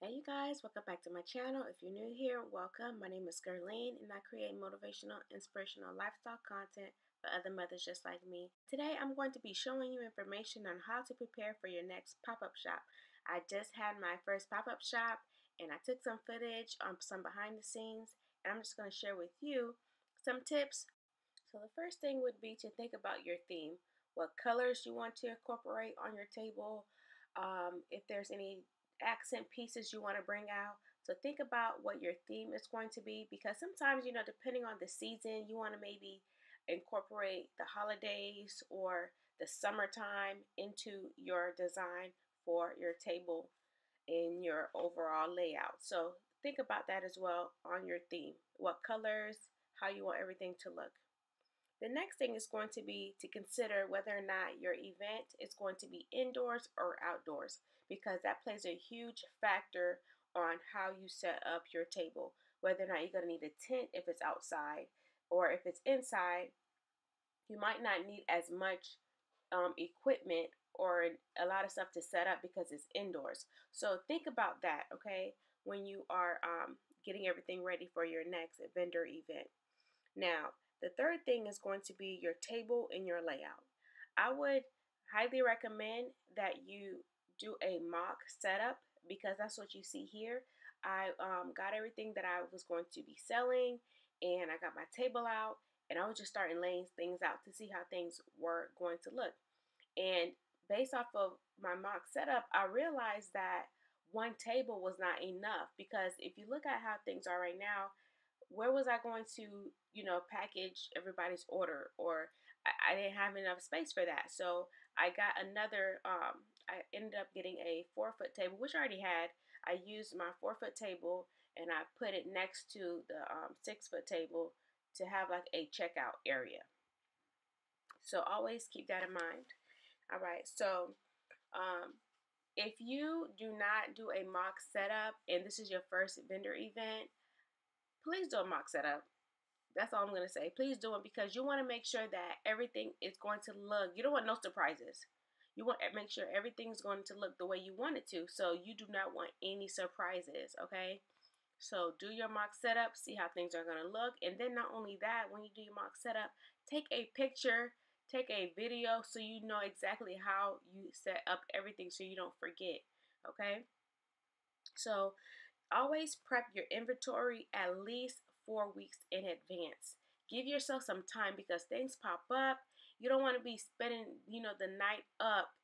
Hey you guys, welcome back to my channel. If you're new here, welcome. My name is Gerlene and I create motivational, inspirational lifestyle content for other mothers just like me. Today I'm going to be showing you information on how to prepare for your next pop-up shop. I just had my first pop-up shop and I took some footage on some behind the scenes, and I'm just going to share with you some tips. So the first thing would be to think about your theme, what colors you want to incorporate on your table, if there's any accent pieces you want to bring out. So think about what your theme is going to be, because sometimes, depending on the season, you want to maybe incorporate the holidays or the summertime into your design for your table in your overall layout. So think about that as well on your theme. What colors, how you want everything to look. The next thing is going to be to consider whether or not your event is going to be indoors or outdoors, because that plays a huge factor on how you set up your table. Whether or not you're going to need a tent if it's outside, or if it's inside, you might not need as much equipment or a lot of stuff to set up because it's indoors. So think about that, okay, when you are getting everything ready for your next vendor event. Now, the third thing is going to be your table and your layout. I would highly recommend that you do a mock setup, because that's what you see here. I got everything that I was going to be selling, and I got my table out, and I was just starting laying things out to see how things were going to look. And based off of my mock setup, I realized that one table was not enough, because if you look at how things are right now, where was I going to, package everybody's order? Or I didn't have enough space for that. So I got another, I ended up getting a 4-foot table, which I already had. I used my 4-foot table and I put it next to the 6-foot table to have like a checkout area. So always keep that in mind. All right. So um, if you do not do a mock setup and this is your first vendor event, please do a mock setup. That's all I'm going to say. Please do it, because you want to make sure that everything is going to look, you don't want no surprises. You want to make sure everything's going to look the way you want it to. So you do not want any surprises, okay? So do your mock setup, see how things are going to look. And then not only that, when you do your mock setup, take a picture, take a video, so you know exactly how you set up everything so you don't forget, okay? So always prep your inventory at least 4 weeks in advance. Give yourself some time, because things pop up. You don't want to be spending, the night up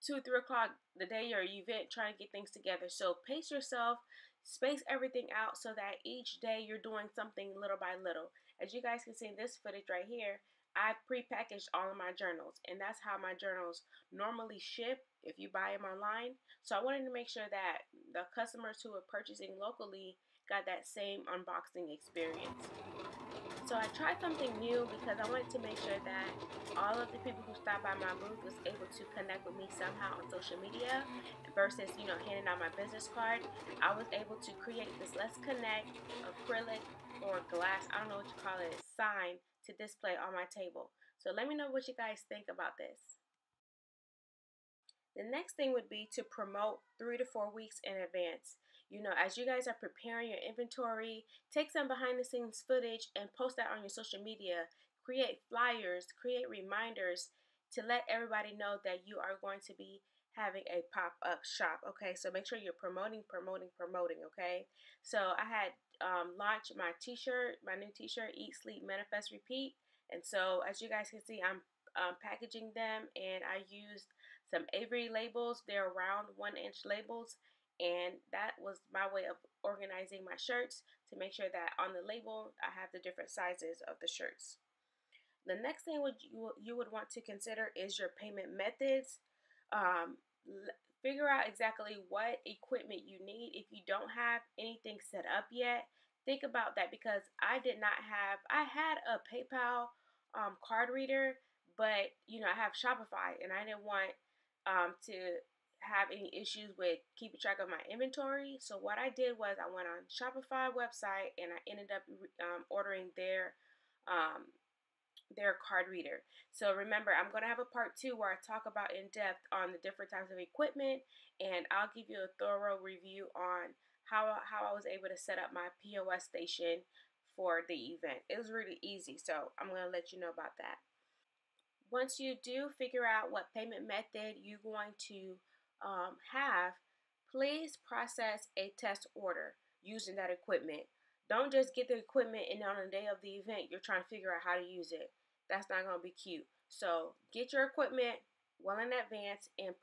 2, 3 o'clock the day your event trying to get things together. So pace yourself, space everything out so that each day you're doing something little by little. As you guys can see in this footage right here, I pre-packaged all of my journals, and that's how my journals normally ship if you buy them online. So I wanted to make sure that the customers who are purchasing locally got that same unboxing experience. So I tried something new, because I wanted to make sure that all of the people who stopped by my booth was able to connect with me somehow on social media versus, handing out my business card. I was able to create this Let's Connect acrylic or glass, I don't know what you call it, sign to display on my table. So let me know what you guys think about this. The next thing would be to promote 3 to 4 weeks in advance. As you guys are preparing your inventory, take some behind the scenes footage and post that on your social media. Create flyers, create reminders to let everybody know that you are going to be having a pop-up shop. Okay, so make sure you're promoting. Okay, so I had launched my t-shirt, my new t-shirt, Eat, Sleep, Manifest, Repeat. And so as you guys can see, I'm packaging them, and I used some Avery labels. They're round 1-inch labels, and that was my way of organizing my shirts to make sure that on the label I have the different sizes of the shirts. The next thing you would want to consider is your payment methods. Um, Figure out exactly what equipment you need. If you don't have anything set up yet, think about that, because I had a PayPal card reader, but I have Shopify, and I didn't want to have any issues with keeping track of my inventory. So what I did was I went on Shopify website, and I ended up ordering their um, their card reader. So remember, I'm going to have a part 2 where I talk about in depth on the different types of equipment, and I'll give you a thorough review on how I was able to set up my POS station for the event. It was really easy, so I'm going to let you know about that. Once you do figure out what payment method you're going to have, please process a test order using that equipment. Don't just get the equipment and on the day of the event you're trying to figure out how to use it. That's not going to be cute. So get your equipment well in advance and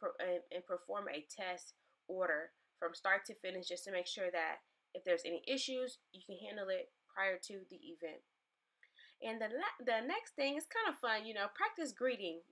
perform a test order from start to finish, just to make sure that if there's any issues, you can handle it prior to the event. And the next thing is kind of fun, practice greeting,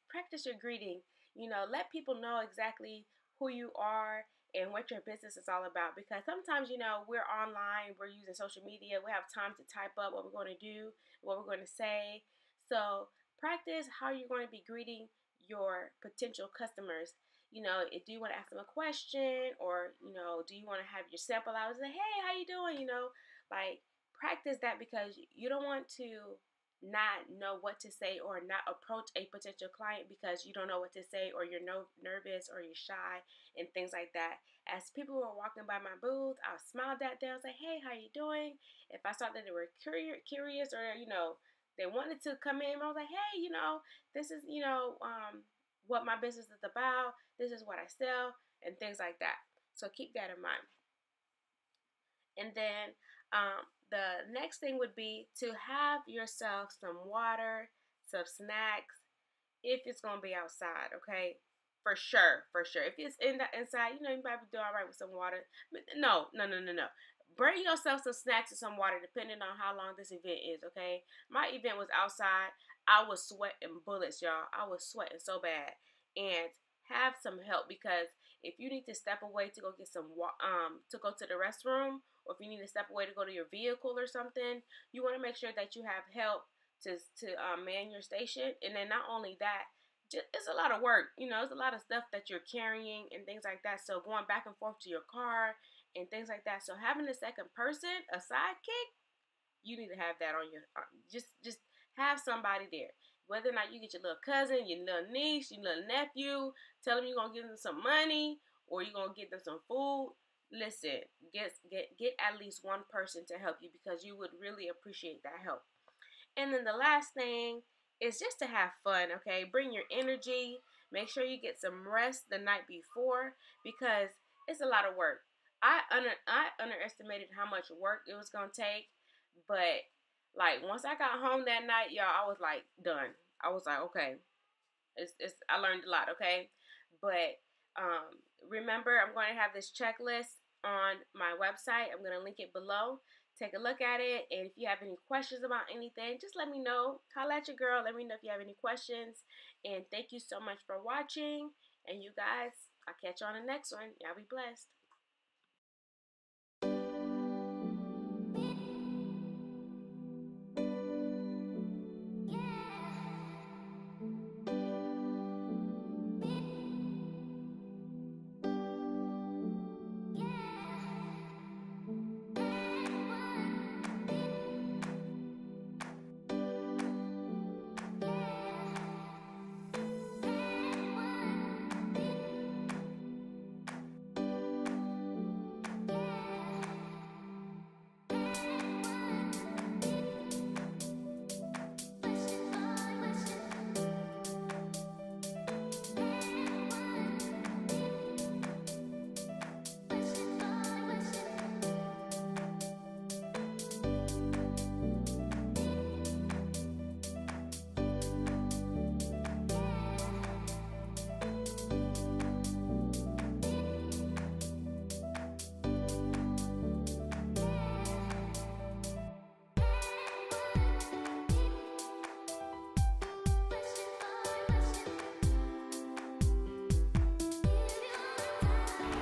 practice your greeting, let people know exactly who you are and what your business is all about. Because sometimes, we're online, we're using social media, we have time to type up what we're going to do, what we're going to say. So practice how you're going to be greeting your potential customers. If you want to ask them a question, or, do you want to have your sample out and say, hey, how you doing? Like, practice that, because you don't want to not know what to say or not approach a potential client because you don't know what to say, or you're nervous, or you're shy and things like that. As people were walking by my booth, I smiled at them, say, hey, how you doing? If I saw that they were curious, or they wanted to come in, I was like, hey, this is what my business is about, this is what I sell, and things like that. So keep that in mind. And then the next thing would be to have yourself some water, some snacks, if it's going to be outside, okay? For sure. If it's inside, you might be doing all right with some water. But no. Bring yourself some snacks and some water, depending on how long this event is, okay? My event was outside. I was sweating bullets, y'all. I was sweating so bad. And have some help, because if you need to step away to go get to go to the restroom, or if you need to step away to go to your vehicle or something, you want to make sure that you have help to man your station. And then not only that, it's a lot of work. It's a lot of stuff that you're carrying and things like that. So going back and forth to your car and things like that. So having a second person, a sidekick, you need to have that on your. Just have somebody there. Whether or not you get your little cousin, your little niece, your little nephew, tell them you're gonna give them some money, or you're gonna get them some food. Listen, get at least one person to help you, because you would really appreciate that help. And then the last thing is just to have fun, okay? Bring your energy. Make sure you get some rest the night before, because it's a lot of work. I underestimated how much work it was gonna take, but like once I got home that night, y'all, I was like done. I was like, okay, I learned a lot, okay? But remember, I'm going to have this checklist on my website. I'm going to link it below. Take a look at it, and if you have any questions about anything, just let me know. Holla at your girl. Let me know if you have any questions. And thank you so much for watching. And you guys, I'll catch you on the next one. Y'all be blessed.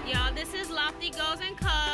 Y'all, this is Lofty Goals and Cubs.